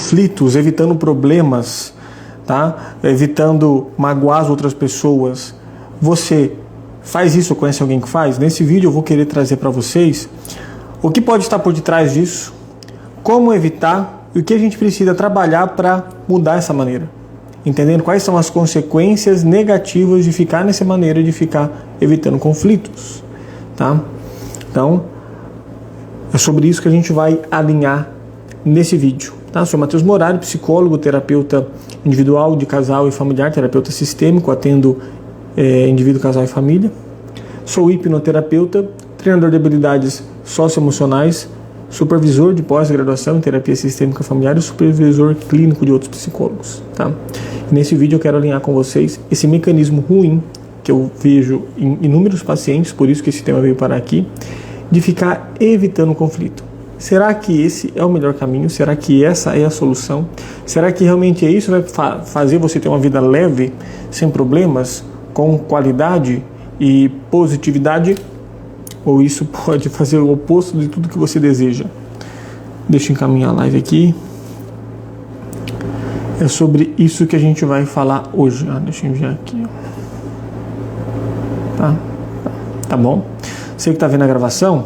conflitos, evitando problemas, tá? Evitando magoar as outras pessoas. Você faz isso ou conhece alguém que faz? Nesse vídeo eu vou querer trazer para vocês o que pode estar por detrás disso, como evitar e o que a gente precisa trabalhar para mudar essa maneira. Entendendo quais são as consequências negativas de ficar nessa maneira de ficar evitando conflitos, tá? Então, é sobre isso que a gente vai alinhar nesse vídeo, tá? Sou Matheus Morari, psicólogo, terapeuta individual, de casal e familiar, terapeuta sistêmico, atendo indivíduo, casal e família. Sou hipnoterapeuta, treinador de habilidades socioemocionais, supervisor de pós-graduação em terapia sistêmica familiar e supervisor clínico de outros psicólogos, tá? E nesse vídeo eu quero alinhar com vocês esse mecanismo ruim que eu vejo em inúmeros pacientes, por isso que esse tema veio parar aqui, de ficar evitando conflito. Será que esse é o melhor caminho? Será que essa é a solução? Será que realmente é isso que vai fazer você ter uma vida leve, sem problemas, com qualidade e positividade? Ou isso pode fazer o oposto de tudo que você deseja? Deixa eu encaminhar a live aqui. É sobre isso que a gente vai falar hoje. Deixa eu enviar aqui. Tá bom? Você que está vendo a gravação,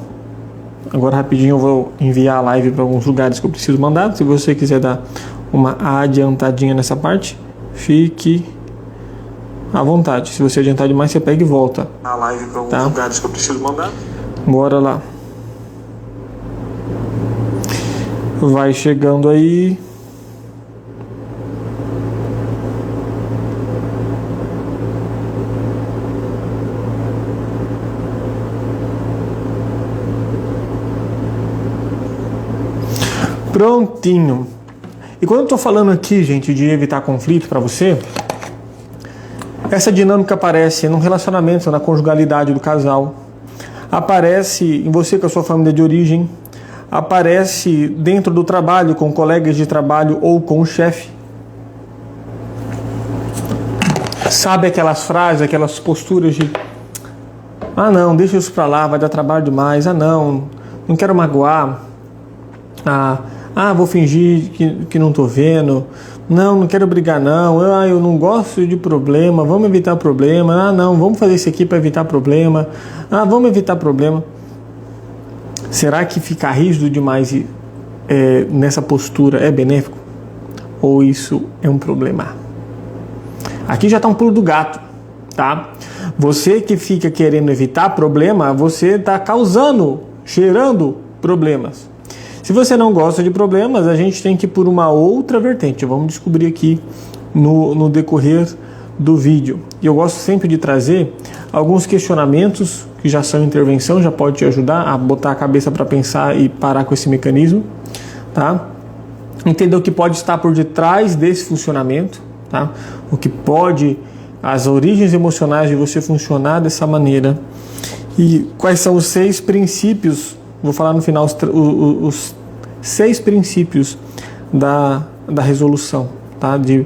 agora rapidinho eu vou enviar a live para alguns lugares que eu preciso mandar. Se você quiser dar uma adiantadinha nessa parte, fique à vontade. Se você adiantar demais, você pega e volta a live para alguns lugares que eu preciso mandar. Bora lá. Vai chegando aí. Prontinho. E quando eu estou falando aqui, gente, de evitar conflito para você, essa dinâmica aparece no relacionamento, na conjugalidade do casal, aparece em você com a sua família de origem, aparece dentro do trabalho, com colegas de trabalho ou com o chefe. Sabe aquelas frases, aquelas posturas de não, deixa isso para lá, vai dar trabalho demais, não quero magoar, vou fingir que não estou vendo, não quero brigar não, eu não gosto de problema, vamos evitar problema, não, vamos fazer isso aqui para evitar problema, vamos evitar problema. Será que ficar rígido demais nessa postura é benéfico? Ou isso é um problema? Aqui já está um pulo do gato, tá? Você que fica querendo evitar problema, você está gerando problemas. Se você não gosta de problemas, a gente tem que ir por uma outra vertente. Vamos descobrir aqui no decorrer do vídeo. E eu gosto sempre de trazer alguns questionamentos que já são intervenção, já pode te ajudar a botar a cabeça para pensar e parar com esse mecanismo, tá? Entender o que pode estar por detrás desse funcionamento, tá? O que pode, as origens emocionais de você funcionar dessa maneira e quais são os 6 princípios. Vou falar no final os 6 princípios da resolução, tá? De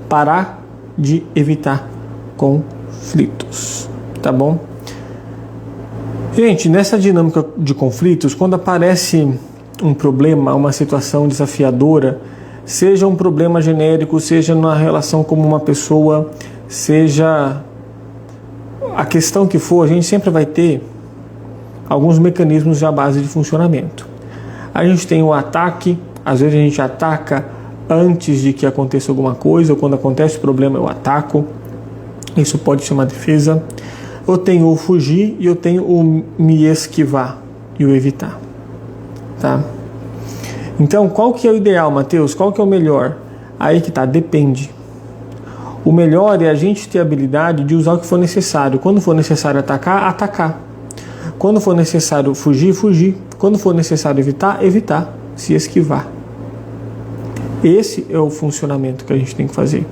parar de evitar conflitos, tá bom? Gente, nessa dinâmica de conflitos, quando aparece um problema, uma situação desafiadora, seja um problema genérico, seja na relação como uma pessoa, seja a questão que for, a gente sempre vai ter alguns mecanismos à base de funcionamento. A gente tem o ataque, às vezes a gente ataca antes de que aconteça alguma coisa, ou quando acontece o problema eu ataco, isso pode ser uma defesa. Eu tenho o fugir e eu tenho o me esquivar e o evitar, tá? Então, qual que é o ideal, Matheus? Qual que é o melhor? Aí que tá, depende. O melhor é a gente ter a habilidade de usar o que for necessário. Quando for necessário atacar, atacar. Quando for necessário fugir, fugir. Quando for necessário evitar, evitar. Se esquivar. Esse é o funcionamento que a gente tem que fazer.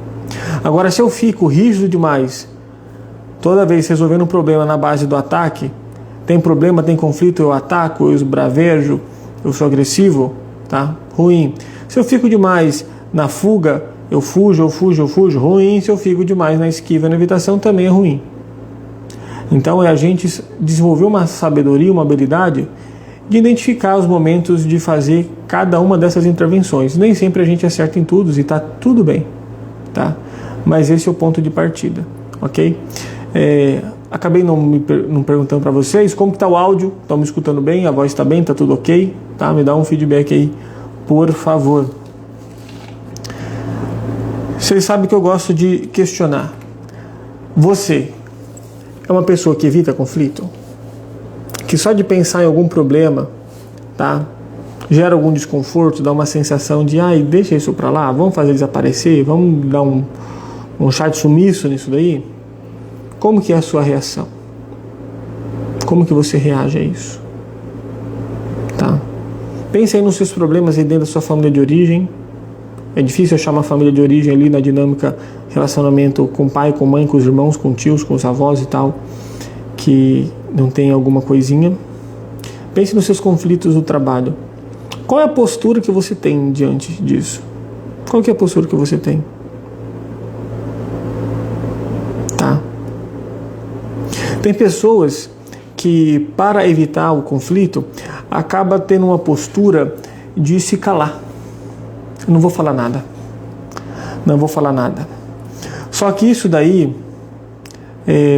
Agora, se eu fico rígido demais, toda vez resolvendo um problema na base do ataque, tem problema, tem conflito, eu ataco, eu esbravejo, eu sou agressivo, tá? Ruim. Se eu fico demais na fuga, eu fujo, ruim. Se eu fico demais na esquiva e na evitação, também é ruim. Então é a gente desenvolver uma sabedoria, uma habilidade de identificar os momentos de fazer cada uma dessas intervenções. Nem sempre a gente acerta em tudo e está tudo bem, tá? Mas esse é o ponto de partida, ok? Acabei não perguntando para vocês como está o áudio. Estão me escutando bem? A voz está bem? Está tudo ok? Tá? Me dá um feedback aí, por favor. Vocês sabem que eu gosto de questionar. Você é uma pessoa que evita conflito? Que só de pensar em algum problema, tá, gera algum desconforto, dá uma sensação de, ai, deixa isso pra lá, vamos fazer desaparecer, vamos dar um chá de sumiço nisso daí? Como que é a sua reação? Como que você reage a isso? Tá? Pense aí nos seus problemas aí dentro da sua família de origem. É difícil achar uma família de origem ali na dinâmica, relacionamento com pai, com mãe, com os irmãos, com tios, com os avós e tal, que não tem alguma coisinha. Pense nos seus conflitos do trabalho. Qual é a postura que você tem diante disso? Qual que é a postura que você tem? Tá? Tem pessoas que, para evitar o conflito, acaba tendo uma postura de se calar. Não vou falar nada. Não vou falar nada. Só que isso daí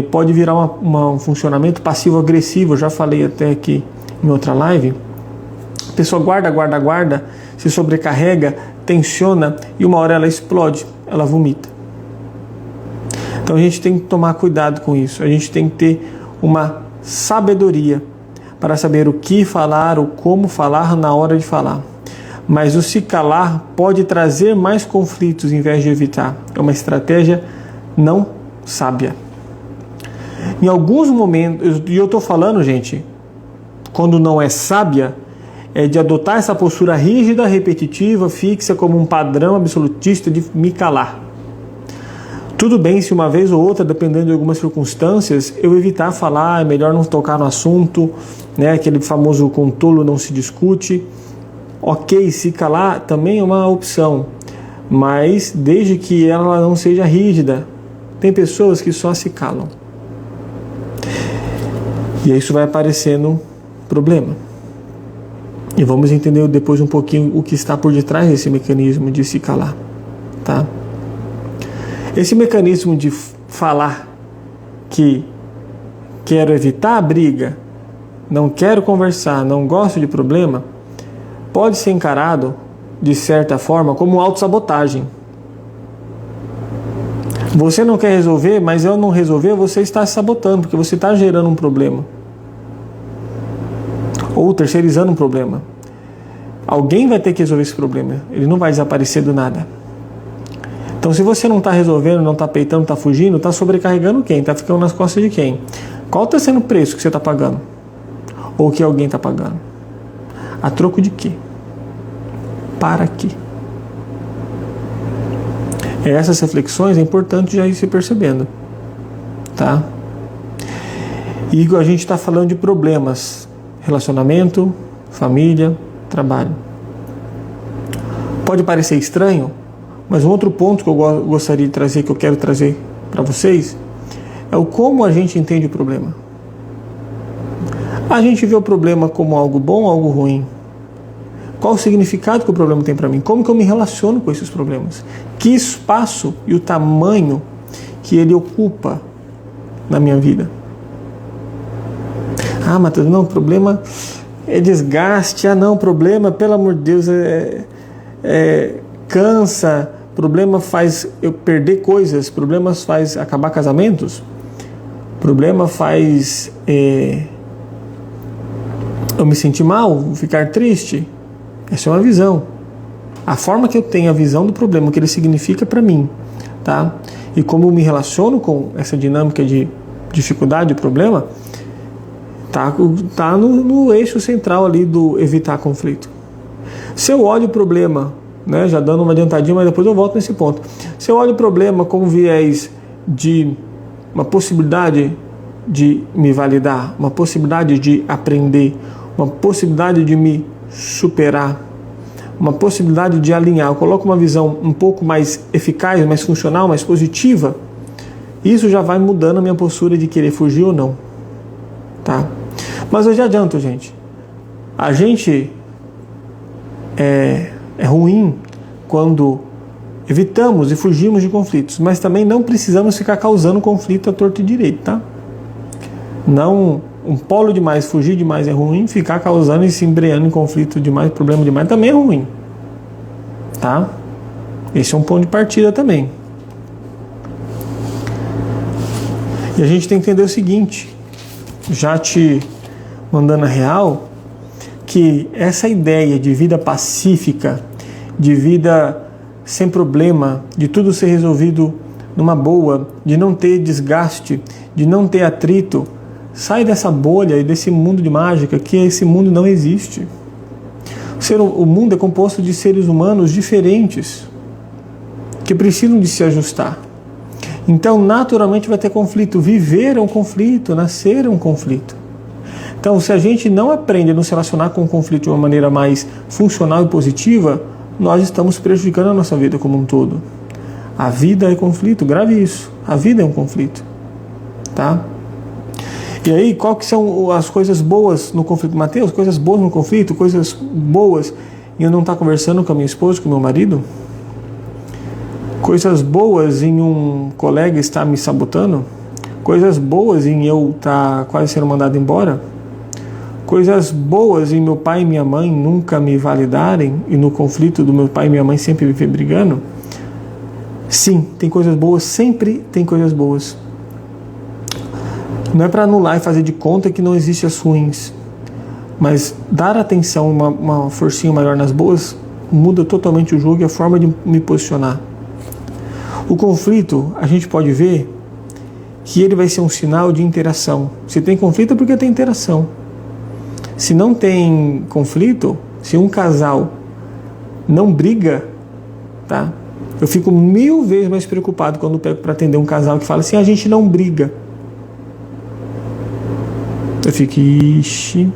pode virar um funcionamento passivo-agressivo. Eu já falei até aqui em outra live. A pessoa guarda, se sobrecarrega, tensiona e uma hora ela explode, ela vomita. Então a gente tem que tomar cuidado com isso. A gente tem que ter uma sabedoria para saber o que falar, o como falar na hora de falar. Mas o se calar pode trazer mais conflitos em vez de evitar. É uma estratégia não sábia. Em alguns momentos, e eu estou falando, gente, quando não é sábia, é de adotar essa postura rígida, repetitiva, fixa, como um padrão absolutista de me calar. Tudo bem se uma vez ou outra, dependendo de algumas circunstâncias, eu evitar falar, é melhor não tocar no assunto, né? Aquele famoso com tolo não se discute. Ok, se calar também é uma opção, mas desde que ela não seja rígida. Tem pessoas que só se calam. E isso vai aparecendo problema. E vamos entender depois um pouquinho o que está por detrás desse mecanismo de se calar, tá? Esse mecanismo de falar que quero evitar a briga, não quero conversar, não gosto de problema, pode ser encarado, de certa forma, como autossabotagem. Você não quer resolver, mas eu não resolver, você está se sabotando, porque você está gerando um problema. Ou terceirizando um problema. Alguém vai ter que resolver esse problema. Ele não vai desaparecer do nada. Então, se você não está resolvendo, não está peitando, está fugindo, está sobrecarregando quem? Está ficando nas costas de quem? Qual está sendo o preço que você está pagando? Ou que alguém está pagando? A troco de quê? Para quê? Essas reflexões é importante já ir se percebendo, tá? E a gente está falando de problemas, relacionamento, família, trabalho. Pode parecer estranho, mas um outro ponto que eu gostaria de trazer, que eu quero trazer para vocês, é o como a gente entende o problema. A gente vê o problema como algo bom ou algo ruim? Qual o significado que o problema tem para mim? Como que eu me relaciono com esses problemas? Que espaço e o tamanho que ele ocupa na minha vida? Ah, Matheus, não, o problema é desgaste. Ah, não, o problema, pelo amor de Deus, cansa. Problema faz eu perder coisas. Problemas faz acabar casamentos. Problema faz eu me sentir mal, ficar triste. Essa é uma visão. A forma que eu tenho a visão do problema, o que ele significa para mim, tá? E como eu me relaciono com essa dinâmica de dificuldade, problema, tá no eixo central ali do evitar conflito. Se eu olho o problema, né, já dando uma adiantadinha, mas depois eu volto nesse ponto. Se eu olho o problema como viés de uma possibilidade de me validar, uma possibilidade de aprender, uma possibilidade de me superar, uma possibilidade de alinhar, eu coloco uma visão um pouco mais eficaz, mais funcional, mais positiva, isso já vai mudando a minha postura de querer fugir ou não, tá? Mas eu já adianto, gente, A gente é ruim quando evitamos e fugimos de conflitos, mas também não precisamos ficar causando conflito à torta e direito, tá? Não, um polo demais, fugir demais é ruim, ficar causando e se embreando em conflito demais, problema demais também é ruim, tá? Esse é um ponto de partida também. E a gente tem que entender o seguinte, já te mandando a real, que essa ideia de vida pacífica, de vida sem problema, de tudo ser resolvido numa boa, de não ter desgaste, de não ter atrito, sai dessa bolha e desse mundo de mágica, que esse mundo não existe. O mundo é composto de seres humanos diferentes, que precisam de se ajustar. Então, naturalmente vai ter conflito. Viver é um conflito, nascer é um conflito. Então, se a gente não aprende a nos relacionar com o conflito de uma maneira mais funcional e positiva, nós estamos prejudicando a nossa vida como um todo. A vida é conflito, grave isso. A vida é um conflito. Tá? E aí, qual que são as coisas boas no conflito? Mateus, coisas boas no conflito, coisas boas em eu não estar conversando com a minha esposa, com o meu marido? Coisas boas em um colega estar me sabotando? Coisas boas em eu estar quase sendo mandado embora? Coisas boas em meu pai e minha mãe nunca me validarem e no conflito do meu pai e minha mãe sempre viver brigando? Sim, tem coisas boas, sempre tem coisas boas. Não é para anular e fazer de conta que não existem as ruins, mas dar atenção, uma forcinha maior nas boas, muda totalmente o jogo e a forma de me posicionar. O conflito, a gente pode ver que ele vai ser um sinal de interação. Se tem conflito é porque tem interação. Se não tem conflito, se um casal não briga, tá? Eu fico 1000 vezes mais preocupado quando pego para atender um casal que fala assim, a gente não briga. Eu fico, ixi,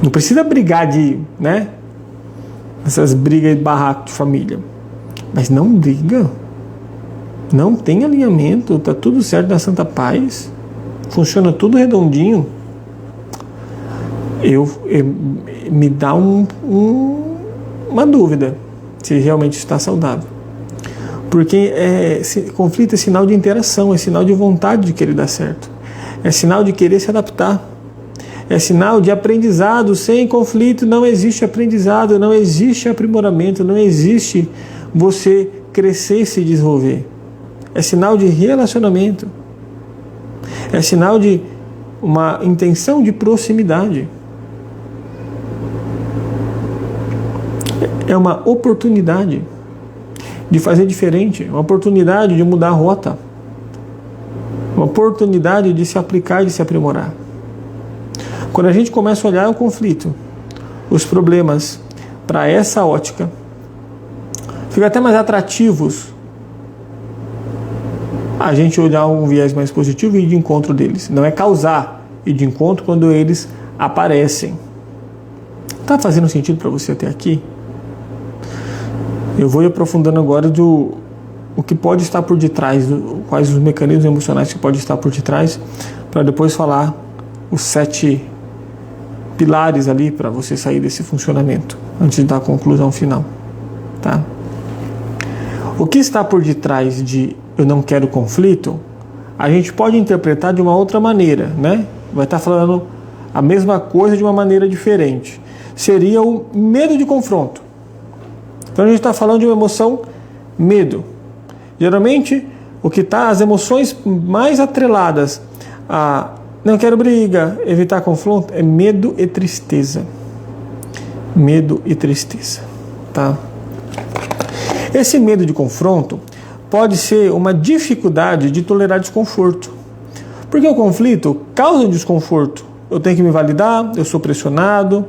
não precisa brigar de, né? Essas brigas de barraco de família. Mas não briga, não tem alinhamento, tá tudo certo na santa paz, funciona tudo redondinho. Me dá uma dúvida se realmente está saudável. Porque conflito é sinal de interação, é sinal de vontade de querer dar certo, é sinal de querer se adaptar, é sinal de aprendizado. Sem conflito não existe aprendizado, não existe aprimoramento, não existe você crescer e se desenvolver. É sinal de relacionamento. É sinal de uma intenção de proximidade. É uma oportunidade de fazer diferente, uma oportunidade de mudar a rota, uma oportunidade de se aplicar e de se aprimorar. Quando a gente começa a olhar o conflito, os problemas, para essa ótica, fica até mais atrativos a gente olhar um viés mais positivo e ir de encontro deles. Não é causar, ir de encontro quando eles aparecem. Está fazendo sentido para você até aqui? Eu vou ir aprofundando agora o que pode estar por detrás, quais os mecanismos emocionais que podem estar por detrás, para depois falar os 7 pilares ali para você sair desse funcionamento, antes de dar a conclusão final. Tá? O que está por detrás de eu não quero conflito, a gente pode interpretar de uma outra maneira, né? Vai estar falando a mesma coisa de uma maneira diferente. Seria o medo de confronto. Então a gente está falando de uma emoção medo. Geralmente, as emoções mais atreladas a não quero briga, evitar confronto, é medo e tristeza. Medo e tristeza, tá? Esse medo de confronto pode ser uma dificuldade de tolerar desconforto. Porque o conflito causa um desconforto. Eu tenho que me validar, eu sou pressionado,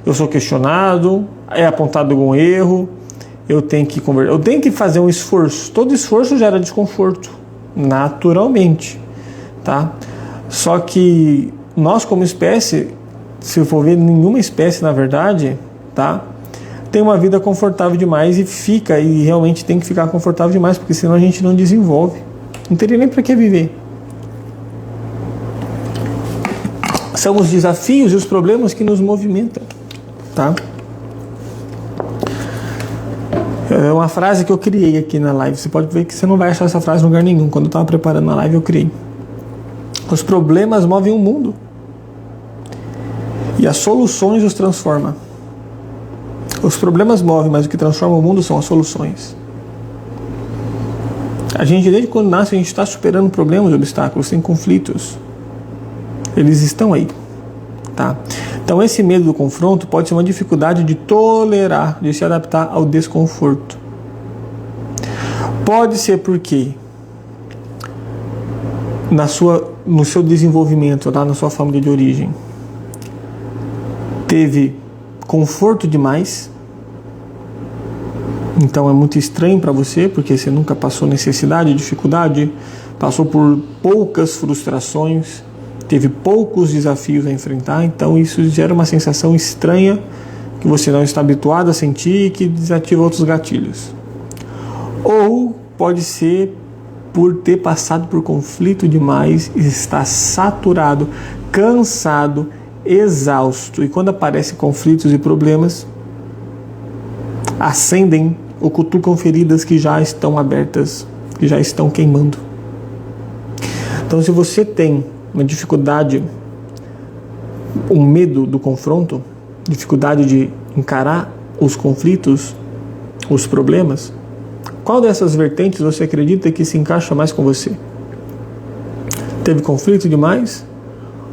eu sou questionado, é apontado algum erro, eu tenho que conversar, eu tenho que fazer um esforço. Todo esforço gera desconforto, naturalmente, tá? Só que nós como espécie, se for ver nenhuma espécie na verdade, tá? Tem uma vida confortável demais e realmente tem que ficar confortável demais, porque senão a gente não desenvolve. Não teria nem para que viver. São os desafios e os problemas que nos movimentam, tá? É uma frase que eu criei aqui na live. Você pode ver que você não vai achar essa frase em lugar nenhum. Quando eu estava preparando a live, eu criei. Os problemas movem o mundo e as soluções os transformam. Os problemas movem, mas o que transforma o mundo são as soluções. A gente, desde quando nasce, a gente está superando problemas e obstáculos, tem conflitos. Eles estão aí, tá? Então esse medo do confronto pode ser uma dificuldade de tolerar, de se adaptar ao desconforto. Pode ser porque no seu desenvolvimento, lá na sua família de origem, teve conforto demais, então é muito estranho para você, porque você nunca passou necessidade, dificuldade, passou por poucas frustrações, teve poucos desafios a enfrentar, então isso gera uma sensação estranha que você não está habituado a sentir e que desativa outros gatilhos. Ou pode ser por ter passado por conflito demais e estar saturado, cansado, exausto. E quando aparecem conflitos e problemas, acendem ou cutucam feridas que já estão abertas, que já estão queimando. Então, se você tem uma dificuldade, um medo do confronto, dificuldade de encarar os conflitos, os problemas, qual dessas vertentes você acredita que se encaixa mais com você? Teve conflito demais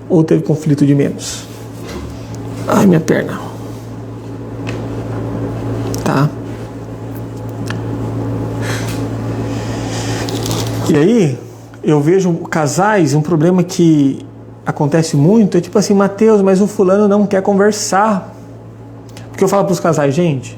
ou teve conflito de menos? Ai, minha perna. Tá? E aí, eu vejo casais, um problema que acontece muito, é tipo assim, Mateus, mas o fulano não quer conversar. Porque eu falo para os casais, gente,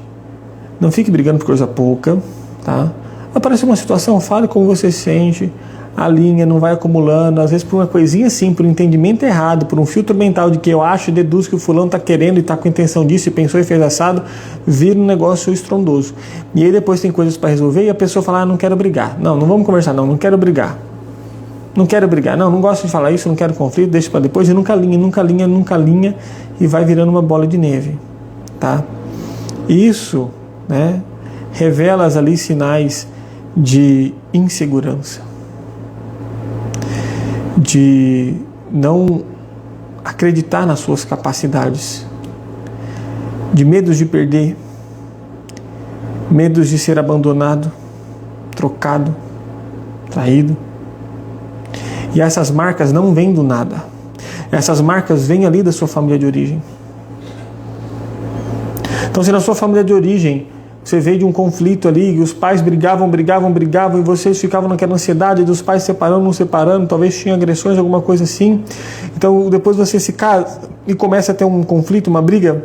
não fique brigando por coisa pouca, tá? Aparece uma situação, fale como você se sente, a linha não vai acumulando, às vezes por uma coisinha assim, por um entendimento errado, por um filtro mental de que eu acho e deduzo que o fulano está querendo e está com intenção disso e pensou e fez assado, vira um negócio estrondoso. E aí depois tem coisas para resolver e a pessoa fala, não quero brigar. Não vamos conversar, não quero brigar. Não quero brigar, não gosto de falar isso, não quero conflito, deixa para depois e nunca linha e vai virando uma bola de neve, tá? Isso, né, revela ali sinais de insegurança, de não acreditar nas suas capacidades, de medos de perder, medos de ser abandonado, trocado, traído. E essas marcas não vêm do nada. Essas marcas vêm ali da sua família de origem. Então, se na sua família de origem você veio de um conflito ali, e os pais brigavam, e vocês ficavam naquela ansiedade dos pais separando, não separando, talvez tinha agressões, alguma coisa assim. Então, depois você se casa e começa a ter um conflito, uma briga,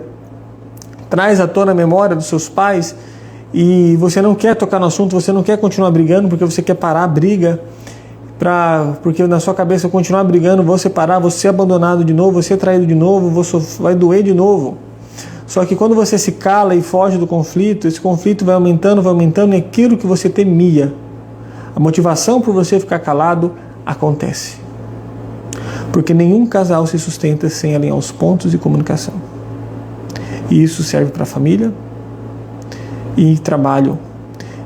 traz à tona a memória dos seus pais, e você não quer tocar no assunto, você não quer continuar brigando, porque você quer parar a briga, porque na sua cabeça continuar brigando, vou separar, vou ser abandonado de novo, vou ser traído de novo, vai doer de novo. Só que quando você se cala e foge do conflito, esse conflito vai aumentando, e aquilo que você temia, a motivação por você ficar calado, acontece. Porque nenhum casal se sustenta sem alinhar os pontos de comunicação. E isso serve para a família e trabalho.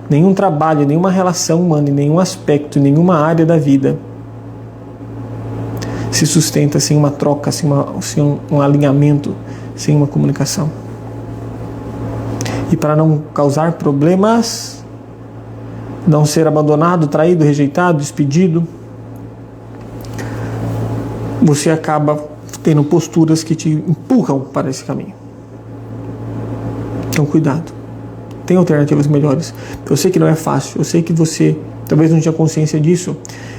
Nenhum trabalho, nenhuma relação humana, nenhum aspecto, nenhuma área da vida se sustenta sem uma troca, sem um alinhamento, sem uma comunicação. E para não causar problemas, não ser abandonado, traído, rejeitado, despedido, você acaba tendo posturas que te empurram para esse caminho. Então, cuidado. Tem alternativas melhores. Eu sei que não é fácil, eu sei que você talvez não tinha consciência disso,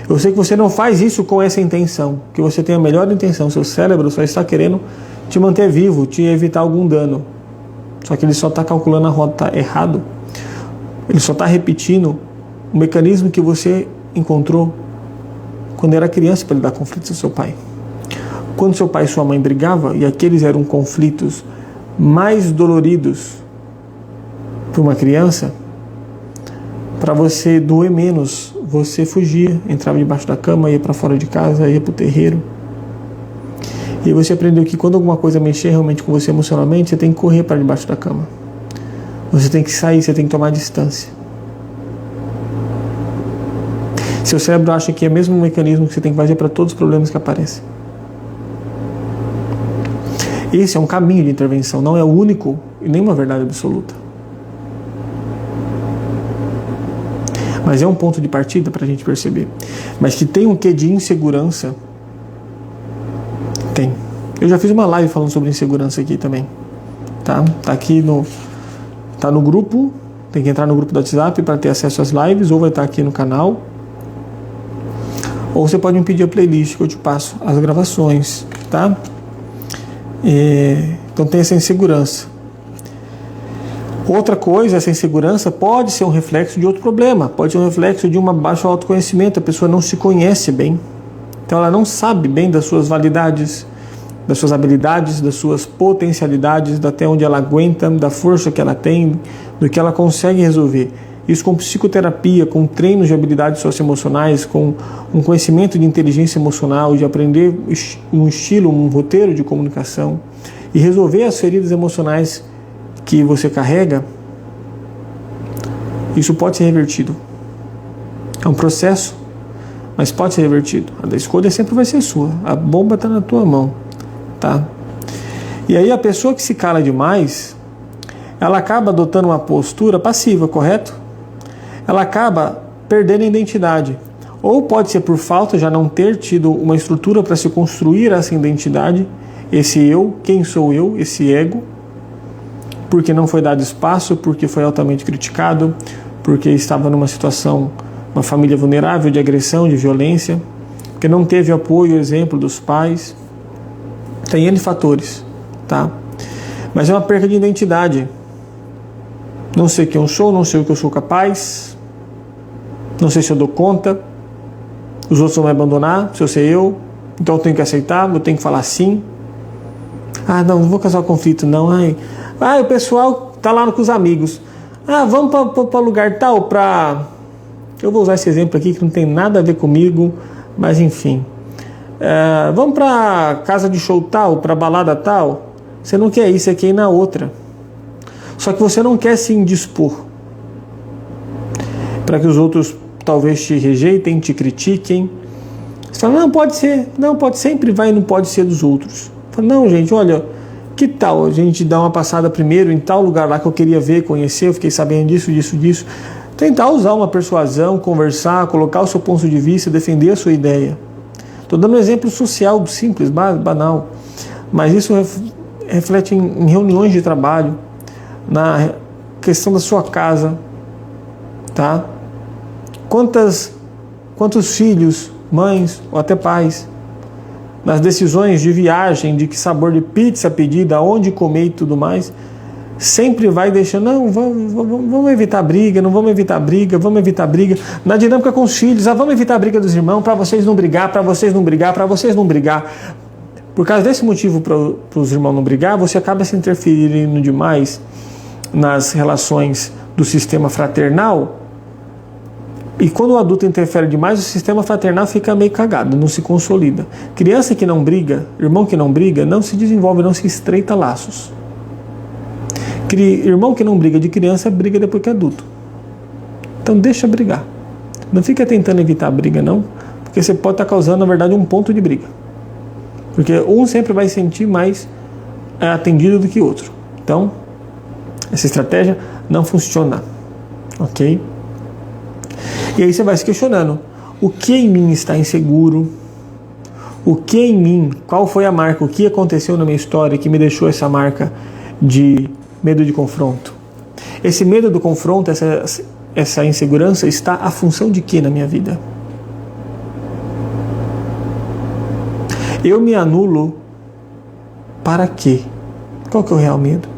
eu sei que você não faz isso com essa intenção, que você tem a melhor intenção, seu cérebro só está querendo te manter vivo, te evitar algum dano, só que ele só está calculando a rota errado, ele só está repetindo o mecanismo que você encontrou quando era criança para lidar com conflitos com seu pai. Quando seu pai e sua mãe brigavam, e aqueles eram conflitos mais doloridos para uma criança, para você doer menos, você fugia, entrava debaixo da cama, ia para fora de casa, ia para o terreiro. E você aprendeu que quando alguma coisa mexer realmente com você emocionalmente, você tem que correr para debaixo da cama. Você tem que sair, você tem que tomar distância. Seu cérebro acha que é o mesmo mecanismo que você tem que fazer para todos os problemas que aparecem. Esse é um caminho de intervenção, não é o único e nem uma verdade absoluta. Mas é um ponto de partida para a gente perceber. Mas que tem um quê de insegurança, tem. Eu já fiz uma live falando sobre insegurança aqui também. Tá aqui tá no grupo, tem que entrar no grupo do WhatsApp para ter acesso às lives, ou vai estar aqui no canal. Ou você pode me pedir a playlist que eu te passo as gravações, tá? Então tem essa insegurança. Outra coisa, essa insegurança pode ser um reflexo de outro problema, pode ser um reflexo de um baixo autoconhecimento, a pessoa não se conhece bem, então ela não sabe bem das suas validades, das suas habilidades, das suas potencialidades, até onde ela aguenta, da força que ela tem, do que ela consegue resolver. Isso com psicoterapia, com treinos de habilidades socioemocionais, com um conhecimento de inteligência emocional, de aprender um estilo, um roteiro de comunicação e resolver as feridas emocionais que você carrega, isso pode ser revertido. É um processo, mas pode ser revertido. A escolha sempre vai ser sua. A bomba está na tua mão, tá? E aí a pessoa que se cala demais, ela acaba adotando uma postura passiva, correto? Ela acaba perdendo a identidade. Ou pode ser por falta, já não ter tido uma estrutura para se construir essa identidade, esse eu, quem sou eu, esse ego, porque não foi dado espaço, porque foi altamente criticado, porque estava numa situação, uma família vulnerável de agressão, de violência, porque não teve apoio, exemplo dos pais. Tem N fatores, tá? Mas é uma perda de identidade. Não sei quem eu sou, não sei o que eu sou capaz, não sei se eu dou conta, os outros vão me abandonar, se eu sei eu, então eu tenho que aceitar, eu tenho que falar sim. Ah, não vou causar conflito, não. O pessoal tá lá com os amigos. Ah, vamos para lugar tal, eu vou usar esse exemplo aqui que não tem nada a ver comigo, mas enfim. Vamos para casa de show tal, para balada tal. Você não quer ir, você quer ir na outra. Só que você não quer se indispor para que os outros talvez te rejeitem, te critiquem. Você fala, não, pode ser. Não, pode, sempre vai e não pode ser dos outros. Fala, não, gente, olha, que tal a gente dar uma passada primeiro em tal lugar lá que eu queria ver, conhecer, eu fiquei sabendo disso. Tentar usar uma persuasão, conversar, colocar o seu ponto de vista, defender a sua ideia. Estou dando um exemplo social, simples, banal. Mas isso reflete em reuniões de trabalho, na questão da sua casa, tá? Quantos filhos, mães ou até pais, nas decisões de viagem, de que sabor de pizza pedir, aonde comer e tudo mais, sempre vai deixando, não, vamos evitar briga, não vamos evitar briga, vamos evitar briga. Na dinâmica com os filhos, vamos evitar a briga dos irmãos, para vocês não brigar, para vocês não brigar, para vocês não brigar. Por causa desse motivo, para os irmãos não brigar, você acaba se interferindo demais nas relações do sistema fraternal. E quando o adulto interfere demais, o sistema fraternal fica meio cagado, não se consolida. Criança que não briga, irmão que não briga, não se desenvolve, não se estreita laços. Irmão que não briga de criança, briga depois que é adulto. Então deixa brigar. Não fica tentando evitar a briga, não, porque você pode estar causando, na verdade, um ponto de briga. Porque um sempre vai sentir mais atendido do que o outro. Então, essa estratégia não funciona. Ok? E aí você vai se questionando, o que em mim está inseguro? O que em mim, qual foi a marca, o que aconteceu na minha história que me deixou essa marca de medo de confronto? Esse medo do confronto, essa insegurança está à função de quê na minha vida? Eu me anulo para quê? Qual que é o real medo?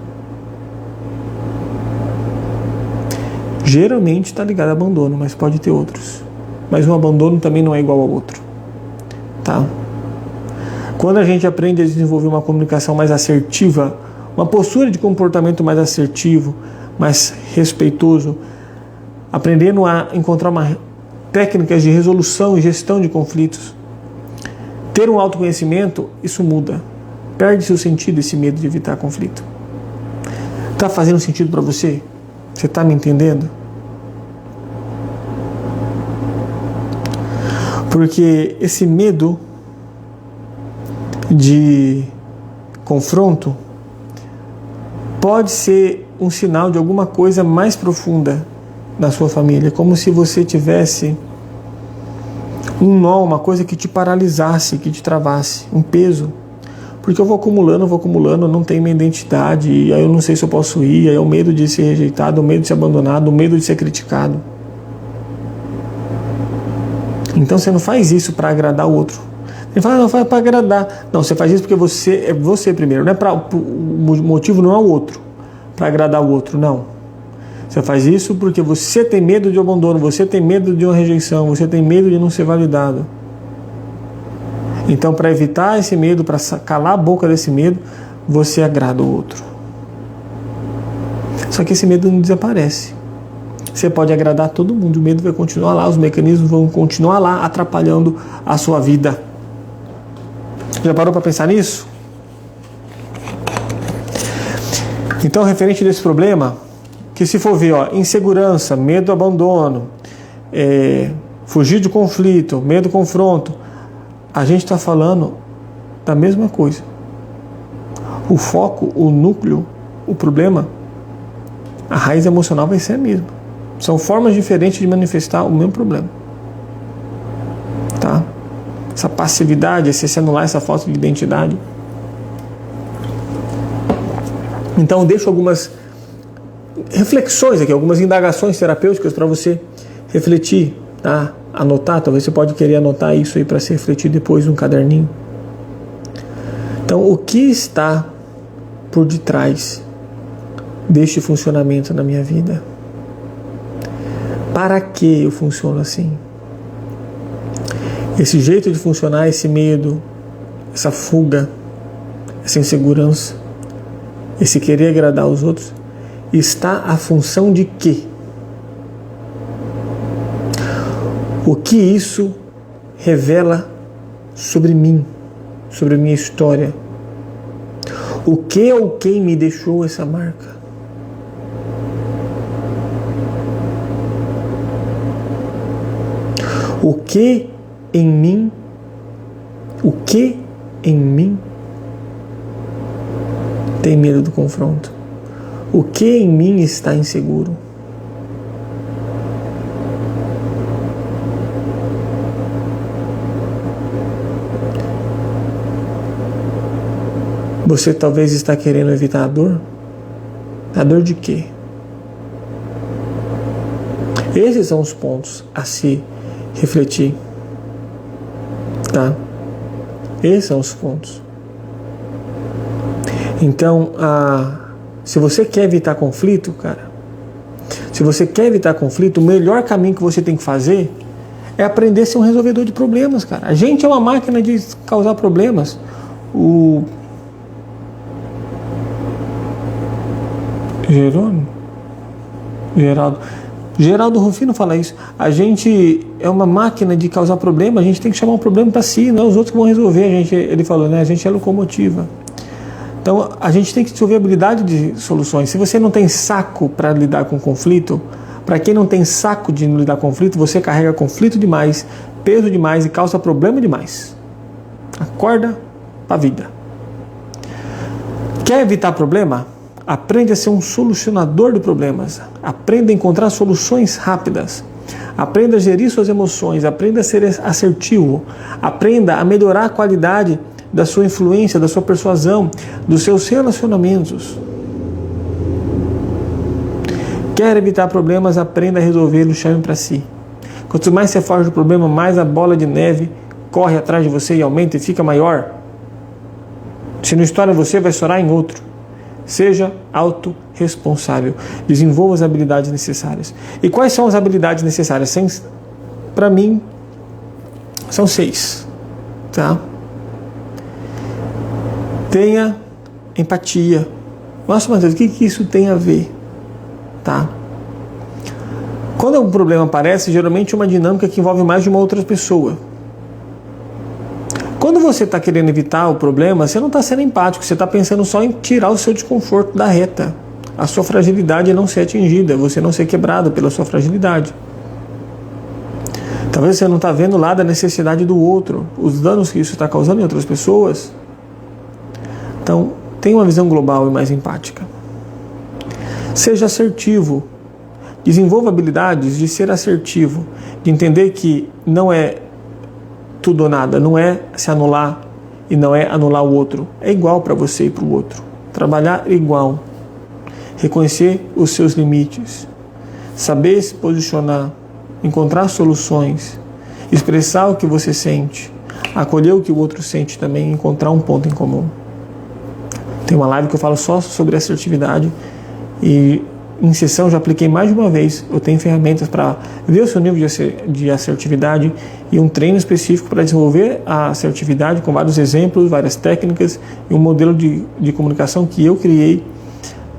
Geralmente está ligado a abandono, mas pode ter outros. Mas um abandono também não é igual ao outro. Tá? Quando a gente aprende a desenvolver uma comunicação mais assertiva, uma postura de comportamento mais assertivo, mais respeitoso, aprendendo a encontrar técnicas de resolução e gestão de conflitos, ter um autoconhecimento, isso muda. Perde seu sentido esse medo de evitar conflito. Está fazendo sentido para você? Você está me entendendo? Porque esse medo de confronto pode ser um sinal de alguma coisa mais profunda na sua família, como se você tivesse um nó, uma coisa que te paralisasse, que te travasse, um peso. Porque eu vou acumulando, não tenho minha identidade, e aí eu não sei se eu posso ir, aí é o medo de ser rejeitado, o medo de ser abandonado, o medo de ser criticado. Então você não faz isso para agradar o outro. Ele fala, não, faz para agradar. Não, você faz isso porque você é você primeiro, não é o motivo não é o outro, para agradar o outro, não. Você faz isso porque você tem medo de abandono, você tem medo de uma rejeição, você tem medo de não ser validado. Então, para evitar esse medo, para calar a boca desse medo, você agrada o outro. Só que esse medo não desaparece. Você pode agradar todo mundo, o medo vai continuar lá, os mecanismos vão continuar lá, atrapalhando a sua vida. Já parou para pensar nisso? Então, referente desse problema, que se for ver, insegurança, medo do abandono, fugir de conflito, medo do confronto, a gente está falando da mesma coisa. O foco, o núcleo, o problema, a raiz emocional vai ser a mesma. São formas diferentes de manifestar o mesmo problema. Tá? Essa passividade, esse anular, essa falta de identidade. Então eu deixo algumas reflexões aqui, algumas indagações terapêuticas para você refletir, tá? Anotar, talvez você pode querer anotar isso aí para se refletir depois num caderninho. Então, o que está por detrás deste funcionamento na minha vida? Para que eu funciono assim? Esse jeito de funcionar, esse medo, essa fuga, essa insegurança, esse querer agradar os outros, está à função de quê? O que isso revela sobre mim, sobre a minha história? O que ou quem me deixou essa marca? O que em mim tem medo do confronto? O que em mim está inseguro? Você talvez está querendo evitar a dor? A dor de quê? Esses são os pontos a se refletir. Tá? Esses são os pontos. Então, se você quer evitar conflito, cara, se você quer evitar conflito, o melhor caminho que você tem que fazer é aprender a ser um resolvedor de problemas, cara. A gente é uma máquina de causar problemas. Geraldo Rufino fala isso. A gente é uma máquina de causar problema, a gente tem que chamar um problema para si, não os outros que vão resolver. Ele falou, né? A gente é locomotiva. Então, a gente tem que desenvolver habilidade de soluções. Se você não tem saco para lidar com conflito, para quem não tem saco de lidar com conflito, você carrega conflito demais, peso demais e causa problema demais. Acorda para a vida. Quer evitar problema? Aprende a ser um solucionador de problemas. Aprenda a encontrar soluções rápidas. Aprenda a gerir suas emoções. Aprenda a ser assertivo. Aprenda a melhorar a qualidade da sua influência, da sua persuasão, dos seus relacionamentos. Quer evitar problemas? Aprenda a resolvê-los, chame para si. Quanto mais você foge do problema, mais a bola de neve corre atrás de você e aumenta e fica maior. Se não estoura em você, vai estourar em outro. Seja autorresponsável. Desenvolva as habilidades necessárias. E quais são as habilidades necessárias? Para mim, são 6. Tá? Tenha empatia. Nossa, mas o que isso tem a ver? Tá? Quando um problema aparece, geralmente é uma dinâmica que envolve mais de uma outra pessoa. Quando você está querendo evitar o problema, você não está sendo empático, você está pensando só em tirar o seu desconforto da reta. A sua fragilidade é não ser atingida, você não ser quebrado pela sua fragilidade. Talvez você não está vendo lá da necessidade do outro, os danos que isso está causando em outras pessoas. Então, tenha uma visão global e mais empática. Seja assertivo. Desenvolva habilidades de ser assertivo, de entender que não é tudo ou nada, não é se anular e não é anular o outro. É igual para você e para o outro. Trabalhar igual. Reconhecer os seus limites. Saber se posicionar. Encontrar soluções. Expressar o que você sente. Acolher o que o outro sente também. Encontrar um ponto em comum. Tem uma live que eu falo só sobre assertividade e em sessão já apliquei mais de uma vez. Eu tenho ferramentas para ver o seu nível de assertividade e um treino específico para desenvolver a assertividade com vários exemplos, várias técnicas e um modelo de comunicação que eu criei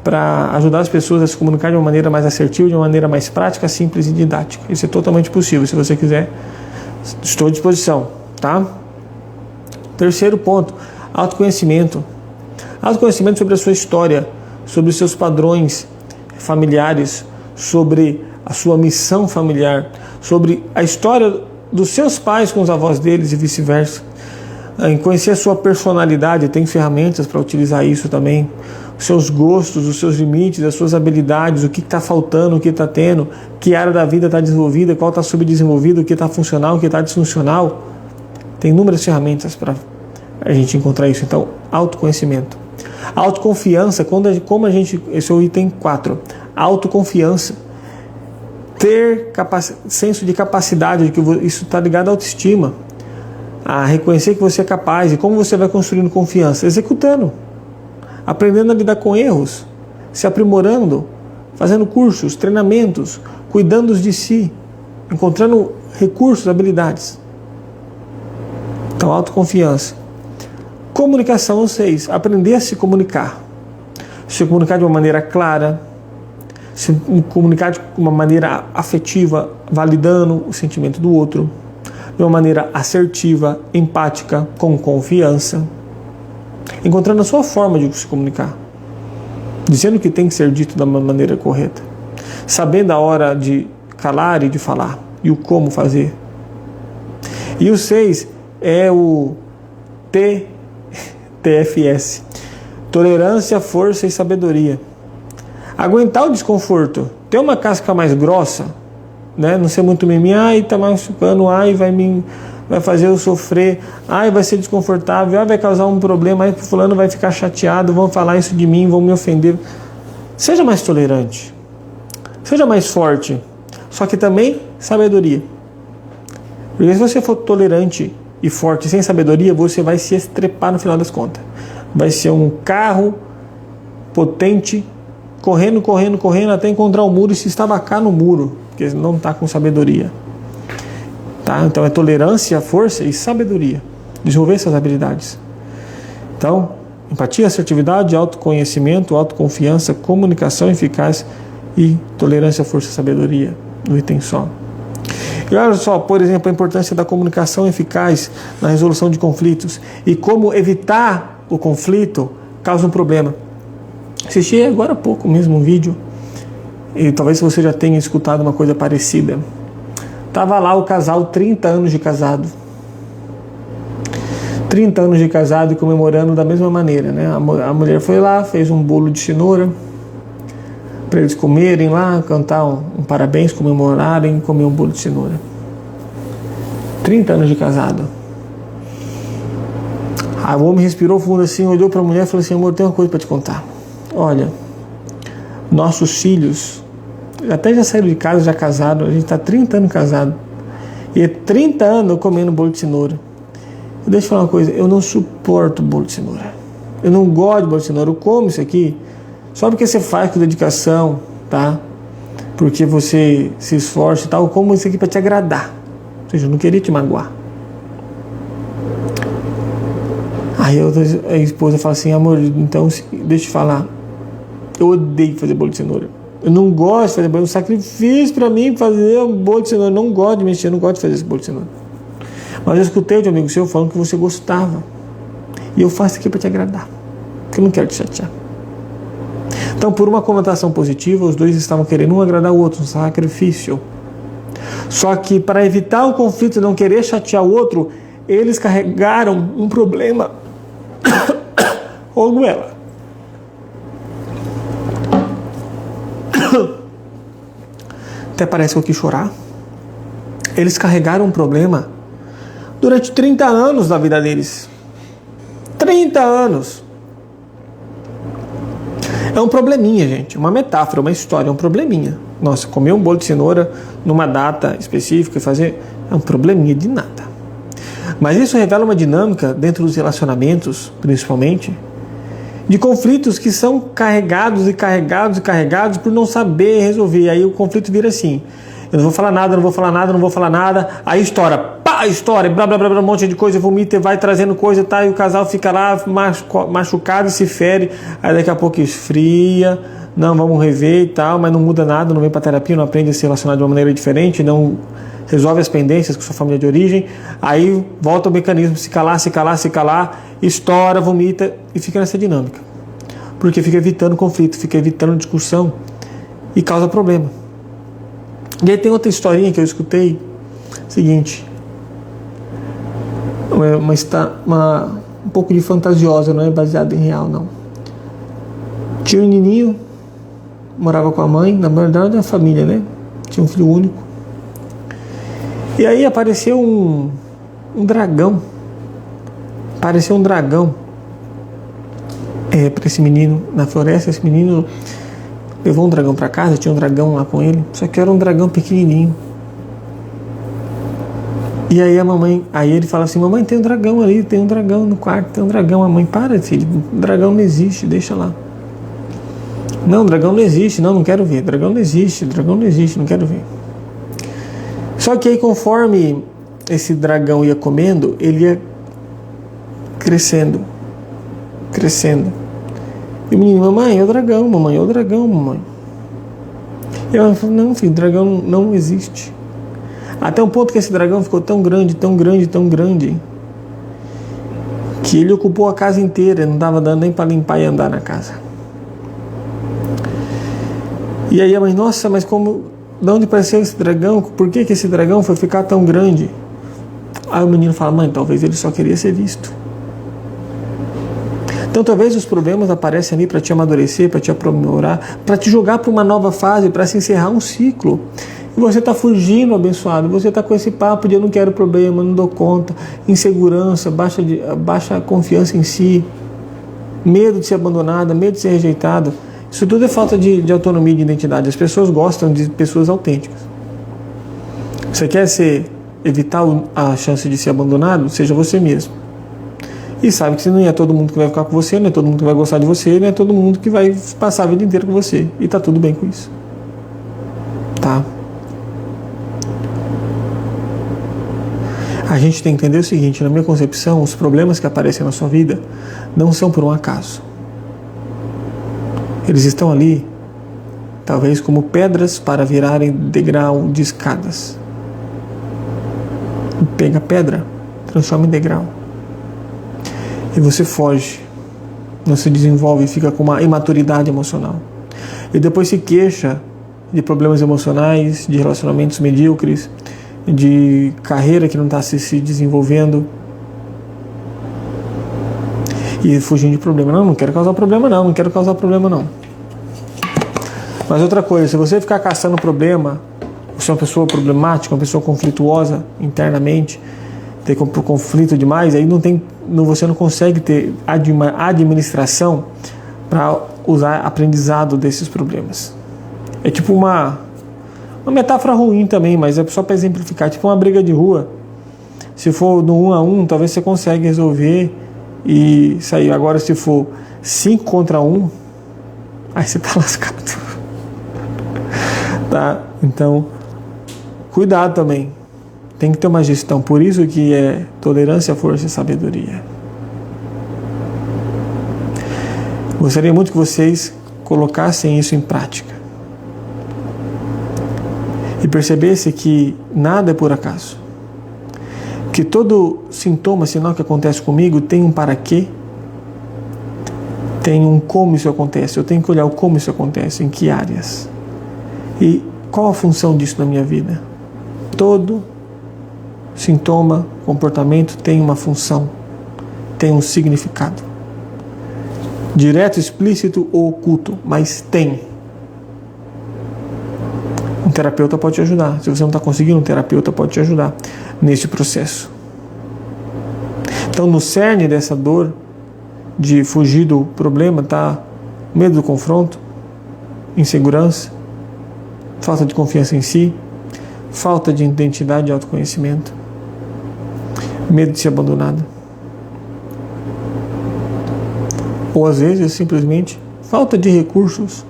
para ajudar as pessoas a se comunicar de uma maneira mais assertiva, de uma maneira mais prática, simples e didática. Isso é totalmente possível. Se você quiser, estou à disposição, tá? Terceiro ponto, autoconhecimento. Autoconhecimento sobre a sua história, sobre os seus padrões familiares, sobre a sua missão familiar, sobre a história dos seus pais com os avós deles e vice-versa. Em conhecer a sua personalidade, tem ferramentas para utilizar isso também. Os seus gostos, os seus limites, as suas habilidades, o que está faltando, o que está tendo, que área da vida está desenvolvida, qual está subdesenvolvido, o que está funcional, o que está disfuncional. Tem inúmeras ferramentas para a gente encontrar isso. Então, autoconhecimento. Autoconfiança, como a gente, esse é o item 4. Autoconfiança. Ter senso de capacidade, de que isso está ligado à autoestima. A reconhecer que você é capaz. E como você vai construindo confiança? Executando. Aprendendo a lidar com erros. Se aprimorando. Fazendo cursos, treinamentos. Cuidando de si. Encontrando recursos, habilidades. Então, autoconfiança. Comunicação 6. Aprender a se comunicar. Se comunicar de uma maneira clara. Se comunicar de uma maneira afetiva, validando o sentimento do outro. De uma maneira assertiva, empática, com confiança. Encontrando a sua forma de se comunicar. Dizendo o que tem que ser dito da maneira correta. Sabendo a hora de calar e de falar. E o como fazer. E o 6 é o TFS. Tolerância, força e sabedoria. Aguentar o desconforto. Ter uma casca mais grossa, né? Não ser muito mimimi. Ai, tá machucando. Ai, vai fazer eu sofrer. Ai, vai ser desconfortável. Ai, vai causar um problema. Ai, fulano vai ficar chateado. Vão falar isso de mim, vão me ofender. Seja mais tolerante. Seja mais forte. Só que também sabedoria. Porque se você for tolerante e forte sem sabedoria, você vai se estrepar no final das contas. Vai ser um carro potente, correndo até encontrar o muro e se estabacar no muro, porque não está com sabedoria. Tá? Então é tolerância, força e sabedoria. Desenvolver essas habilidades. Então, empatia, assertividade, autoconhecimento, autoconfiança, comunicação eficaz e tolerância, força e sabedoria. No item só. E olha só, por exemplo, a importância da comunicação eficaz na resolução de conflitos e como evitar o conflito causa um problema. Assisti agora há pouco mesmo um vídeo e talvez você já tenha escutado uma coisa parecida. Tava lá o casal, 30 anos de casado. 30 anos de casado e comemorando da mesma maneira, né? A mulher foi lá, fez um bolo de cenoura para eles comerem lá, cantar um parabéns, comemorarem, comer um bolo de cenoura. 30 anos de casado. Aí o homem respirou fundo assim, olhou para a mulher e falou assim: amor, tem uma coisa para te contar. Olha, nossos filhos até já saíram de casa, já casaram, a gente está 30 anos casado. E é 30 anos comendo bolo de cenoura. Deixa eu falar uma coisa, eu não suporto bolo de cenoura. Eu não gosto de bolo de cenoura, eu como isso aqui só porque você faz com dedicação, tá? Porque você se esforça e tal, eu como isso aqui para te agradar. Ou seja, eu não queria te magoar. Aí a esposa fala assim: amor, então deixa eu te falar, eu odeio fazer bolo de cenoura. Eu não gosto de fazer bolo, é um sacrifício para mim fazer um bolo de cenoura. Eu não gosto de mexer, eu não gosto de fazer esse bolo de cenoura. Mas eu escutei de um amigo seu falando que você gostava. E eu faço aqui para te agradar, porque eu não quero te chatear. Então, por uma conotação positiva, os dois estavam querendo um agradar o outro, um sacrifício. Só que para evitar o conflito e não querer chatear o outro, eles carregaram um problema ou ela. Até parece que eu quis chorar. Eles carregaram um problema durante 30 anos da vida deles. 30 anos. É um probleminha, gente. Uma metáfora, uma história, é um probleminha. Nossa, comer um bolo de cenoura numa data específica e fazer... é um probleminha de nada. Mas isso revela uma dinâmica dentro dos relacionamentos, principalmente, de conflitos que são carregados e carregados e carregados por não saber resolver. Aí o conflito vira assim: eu não vou falar nada, não vou falar nada, não vou falar nada. Aí estoura, pá, estoura, blá, blá, blá, blá, um monte de coisa, vomita, vai trazendo coisa, tá? E o casal fica lá machucado e se fere. Aí daqui a pouco esfria, não, vamos rever e tal, mas não muda nada, não vem pra terapia, não aprende a se relacionar de uma maneira diferente, não resolve as pendências com sua família de origem. Aí volta o mecanismo, se calar, estoura, vomita e fica nessa dinâmica. Porque fica evitando conflito, fica evitando discussão e causa problema. E aí tem outra historinha que eu escutei, seguinte, um pouco de fantasiosa, não é baseada em real, não. Tinha um menininho, morava com a mãe, na verdade é a família, né? Tinha um filho único. E aí apareceu um dragão. Apareceu um dragão para esse menino na floresta. Esse menino levou um dragão para casa, tinha um dragão lá com ele, só que era um dragão pequenininho. E aí ele fala assim: mamãe, tem um dragão ali, tem um dragão no quarto, tem um dragão. A mãe: para, filho, o dragão não existe, deixa lá. Não, dragão não existe, não quero ver. Dragão não existe, não quero ver. Só que aí, conforme esse dragão ia comendo, ele ia crescendo. E o menino: mamãe, é o dragão, mamãe. E ela falou: não, filho, dragão não existe. Até um ponto que esse dragão ficou tão grande, que ele ocupou a casa inteira, não dava dando nem para limpar e andar na casa. E aí a mãe: nossa, mas de onde apareceu esse dragão? Por que esse dragão foi ficar tão grande? Aí o menino fala: mãe, talvez ele só queria ser visto. Então talvez os problemas aparecem ali para te amadurecer, para te aprimorar, para te jogar para uma nova fase, para se encerrar um ciclo. E você está fugindo, abençoado. Você está com esse papo de eu não quero problema, não dou conta, insegurança, baixa confiança em si, medo de ser abandonada, medo de ser rejeitada. Isso tudo é falta de autonomia e de identidade. As pessoas gostam de pessoas autênticas. Você quer evitar a chance de ser abandonado? Seja você mesmo. E sabe que não é todo mundo que vai ficar com você, não é todo mundo que vai gostar de você, não é todo mundo que vai passar a vida inteira com você. E tá tudo bem com isso. Tá? A gente tem que entender o seguinte: na minha concepção, os problemas que aparecem na sua vida não são por um acaso. Eles estão ali, talvez como pedras para virarem degrau de escadas. Pega a pedra, transforma em degrau. E você foge, não se desenvolve, fica com uma imaturidade emocional. E depois se queixa de problemas emocionais, de relacionamentos medíocres, de carreira que não está se desenvolvendo. E fugindo de problema. Não quero causar problema não. Mas outra coisa, se você ficar caçando problema, você é uma pessoa problemática, uma pessoa conflituosa internamente, ter conflito demais, aí você não consegue ter administração para usar aprendizado desses problemas. É tipo uma metáfora ruim também, mas é só para exemplificar, tipo uma briga de rua. Se for no 1 a 1, talvez você consiga resolver e sair. Agora, se for 5 contra 1, aí você tá lascado. Tá? Então, cuidado também. Tem que ter uma gestão. Por isso que é tolerância, força e sabedoria. Gostaria muito que vocês colocassem isso em prática. E percebessem que nada é por acaso. Que todo sintoma, sinal que acontece comigo tem um para quê, tem um como isso acontece. Eu tenho que olhar o como isso acontece, em que áreas. E qual a função disso na minha vida? Todo sintoma, comportamento tem uma função, tem um significado. Direto, explícito ou oculto, mas tem. Um terapeuta pode te ajudar. Se você não está conseguindo, um terapeuta pode te ajudar nesse processo. Então, no cerne dessa dor de fugir do problema está medo do confronto, insegurança, falta de confiança em si, falta de identidade e autoconhecimento, medo de ser abandonado. Ou às vezes simplesmente falta de recursos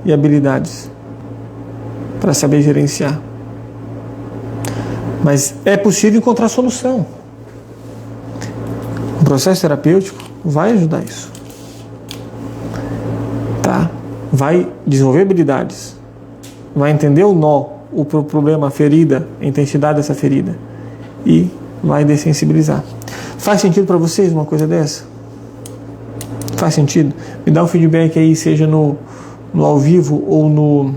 e habilidades para saber gerenciar. Mas é possível encontrar solução. O processo terapêutico vai ajudar isso. Tá? Vai desenvolver habilidades. Vai entender o nó, o problema, a ferida, a intensidade dessa ferida. E vai dessensibilizar. Faz sentido para vocês uma coisa dessa? Faz sentido? Me dá um feedback aí, seja no ao vivo ou no...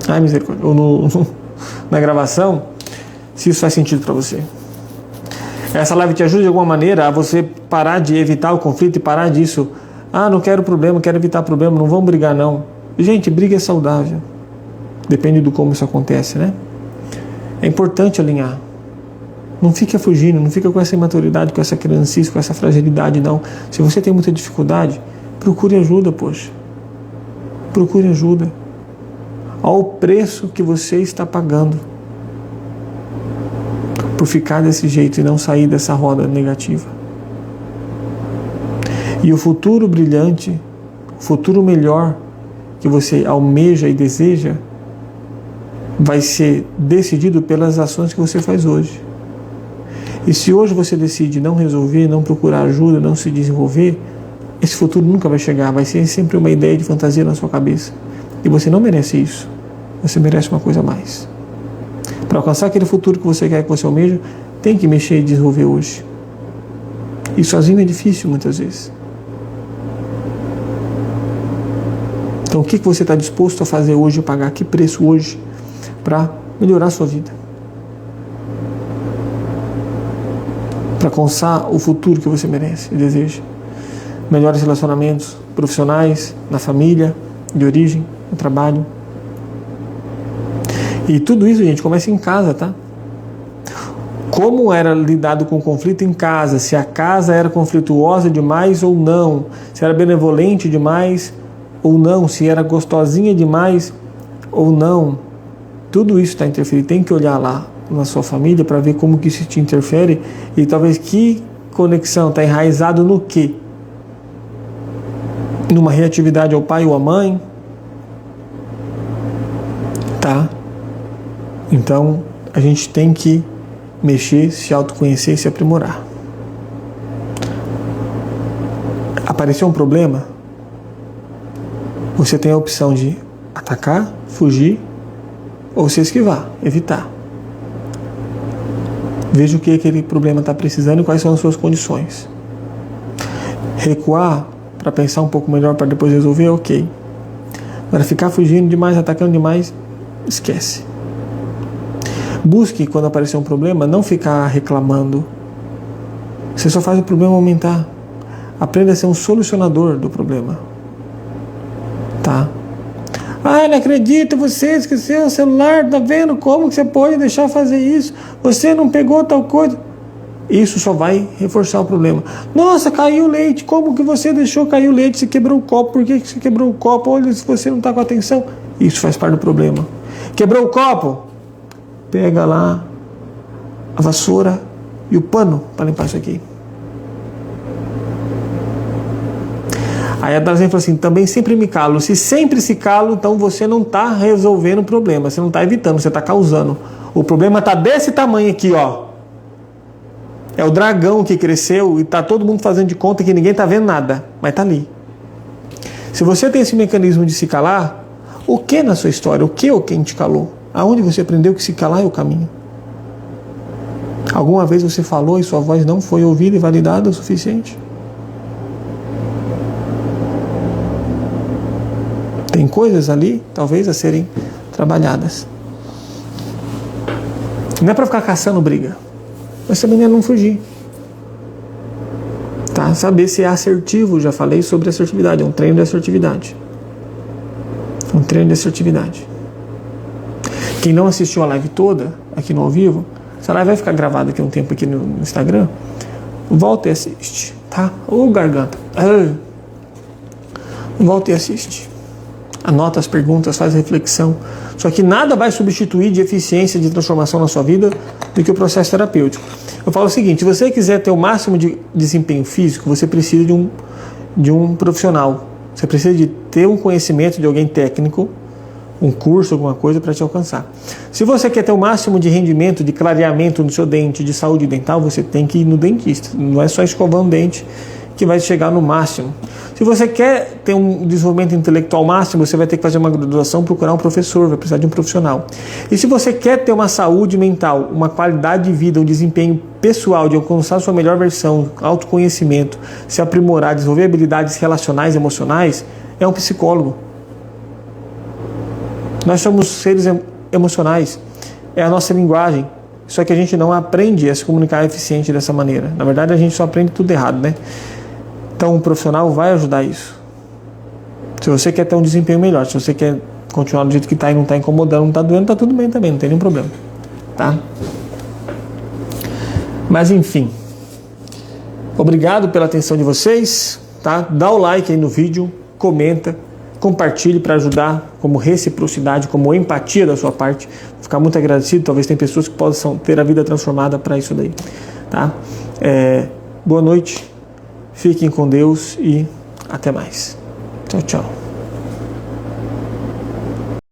Ai, misericórdia. Ou na gravação, se isso faz sentido para você. Essa live te ajuda de alguma maneira a você parar de evitar o conflito e parar disso. Ah, não quero problema, quero evitar problema, não vamos brigar não. Gente, briga é saudável. Depende do como isso acontece, né? É importante alinhar. Não fica fugindo, não fica com essa imaturidade, com essa criancice, com essa fragilidade, não. Se você tem muita dificuldade, procure ajuda, poxa. Procure ajuda. Olha o preço que você está pagando por ficar desse jeito e não sair dessa roda negativa. E o futuro brilhante, o futuro melhor que você almeja e deseja, vai ser decidido pelas ações que você faz hoje. E se hoje você decide não resolver, não procurar ajuda, não se desenvolver, esse futuro nunca vai chegar, vai ser sempre uma ideia de fantasia na sua cabeça. E você não merece isso. Você merece uma coisa a mais. Para alcançar aquele futuro que você quer, que você almeja, tem que mexer e desenvolver hoje. E sozinho é difícil muitas vezes. Então o que você está disposto a fazer hoje, pagar que preço hoje para melhorar a sua vida? Para alcançar o futuro que você merece e deseja. Melhores relacionamentos profissionais, na família, de origem, no trabalho. E tudo isso, gente, começa em casa, tá? Como era lidado com o conflito em casa, se a casa era conflituosa demais ou não, se era benevolente demais ou não, se era gostosinha demais ou não, tudo isso está interferindo. Tem que olhar lá na sua família para ver como que isso te interfere e talvez que conexão está enraizado no quê? Numa reatividade ao pai ou à mãe, tá? Então a gente tem que mexer, se autoconhecer e se aprimorar. Apareceu um problema, você tem a opção de atacar, fugir ou se esquivar, evitar. Veja o que aquele problema está precisando e quais são as suas condições. Recuar para pensar um pouco melhor para depois resolver, ok. Agora ficar fugindo demais, atacando demais, esquece. Busque, quando aparecer um problema, não ficar reclamando. Você só faz o problema aumentar. Aprenda a ser um solucionador do problema. Tá? Ah, não acredito, você esqueceu o celular, tá vendo como que você pode deixar fazer isso? Você não pegou tal coisa. Isso só vai reforçar o problema. Nossa, caiu o leite, como que você deixou cair o leite? Você quebrou o copo, por que você quebrou o copo? Olha, se você não está com atenção. Isso faz parte do problema. Quebrou o copo? Pega lá a vassoura e o pano para limpar isso aqui. Aí a Dazen falou assim, também sempre me calo. Se sempre se calo, então você não está resolvendo o problema, você não está evitando, você está causando. O problema está desse tamanho aqui, ó. É o dragão que cresceu e está todo mundo fazendo de conta que ninguém está vendo nada, mas está ali. Se você tem esse mecanismo de se calar, o que na sua história? O que ou quem te calou? Aonde você aprendeu que se calar é o caminho? Alguma vez você falou e sua voz não foi ouvida e validada o suficiente? Tem coisas ali, talvez, a serem trabalhadas. Não é para ficar caçando briga, mas também é não fugir. Tá? Saber se é assertivo, já falei sobre assertividade, é um treino de assertividade. Um treino de assertividade. Quem não assistiu a live toda, aqui no ao vivo, essa live vai ficar gravada aqui um tempo aqui no Instagram, volta e assiste, tá? Ô garganta. Volta e assiste. Anota as perguntas, faz reflexão. Só que nada vai substituir de eficiência, de transformação na sua vida do que o processo terapêutico. Eu falo o seguinte, se você quiser ter o máximo de desempenho físico, você precisa de um profissional. Você precisa de ter um conhecimento de alguém técnico, um curso, alguma coisa para te alcançar. Se você quer ter o máximo de rendimento, de clareamento no seu dente, de saúde dental, você tem que ir no dentista. Não é só escovar um dente que vai chegar no máximo. Se você quer ter um desenvolvimento intelectual máximo, você vai ter que fazer uma graduação, procurar um professor, vai precisar de um profissional. E se você quer ter uma saúde mental, uma qualidade de vida, um desempenho pessoal, de alcançar a sua melhor versão, autoconhecimento, se aprimorar, desenvolver habilidades relacionais, emocionais, é um psicólogo. Nós somos seres emocionais, é a nossa linguagem, só que a gente não aprende a se comunicar eficiente dessa maneira. Na verdade, a gente só aprende tudo errado, né? Então, um profissional vai ajudar isso. Se você quer ter um desempenho melhor, se você quer continuar do jeito que está e não está incomodando, não está doendo, está tudo bem também, não tem nenhum problema, tá? Mas, enfim, obrigado pela atenção de vocês, tá? Dá o like aí no vídeo, comenta, compartilhe para ajudar como reciprocidade, como empatia da sua parte. Vou ficar muito agradecido, talvez tem pessoas que possam ter a vida transformada para isso daí, tá? Boa noite, fiquem com Deus e até mais. Tchau, tchau.